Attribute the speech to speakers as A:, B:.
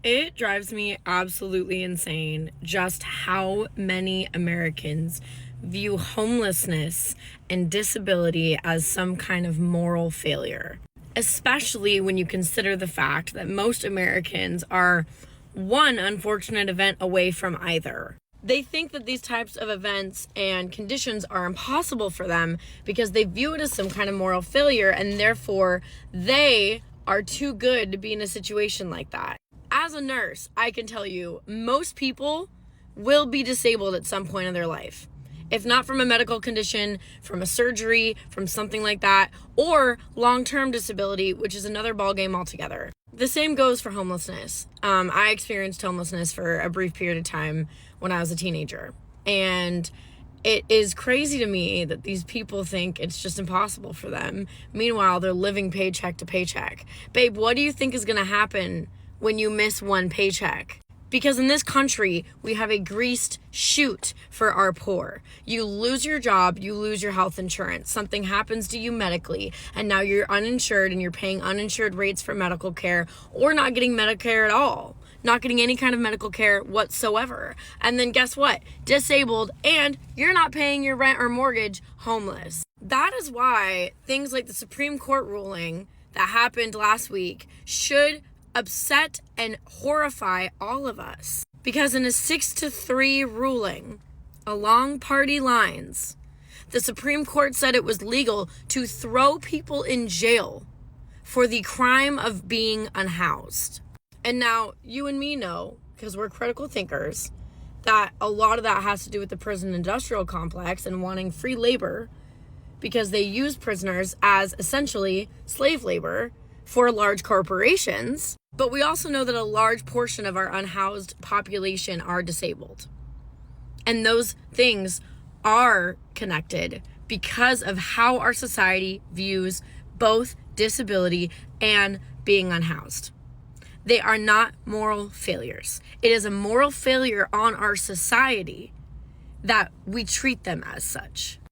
A: It drives me absolutely insane just how many Americans view homelessness and disability as some kind of moral failure, especially when you consider the fact that most Americans are one unfortunate event away from either. They think that these types of events and conditions are impossible for them because they view it as some kind of moral failure, and therefore they are too good to be in a situation like that. As a nurse, I can tell you, most people will be disabled at some point in their life. If not from a medical condition, from a surgery, from something like that, or long-term disability, which is another ballgame altogether. The same goes for homelessness. I experienced homelessness for a brief period of time when I was a teenager. And it is crazy to me that these people think it's just impossible for them. Meanwhile, they're living paycheck to paycheck. Babe, what do you think is going to happen when you miss one paycheck? Because in this country, we have a greased chute for our poor. You lose your job, you lose your health insurance. Something happens to you medically, and now you're uninsured and you're paying uninsured rates for medical care, or not getting Medicare at all. Not getting any kind of medical care whatsoever. And then guess what? Disabled, and you're not paying your rent or mortgage, homeless. That is why things like the Supreme Court ruling that happened last week should upset and horrify all of us. Because in a 6-3 ruling along party lines, the Supreme Court said it was legal to throw people in jail for the crime of being unhoused. And now you and me know, because we're critical thinkers, that a lot of that has to do with the prison industrial complex and wanting free labor, because they use prisoners as essentially slave labor for large corporations. But we also know that a large portion of our unhoused population are disabled. And those things are connected because of how our society views both disability and being unhoused. They are not moral failures. It is a moral failure on our society that we treat them as such.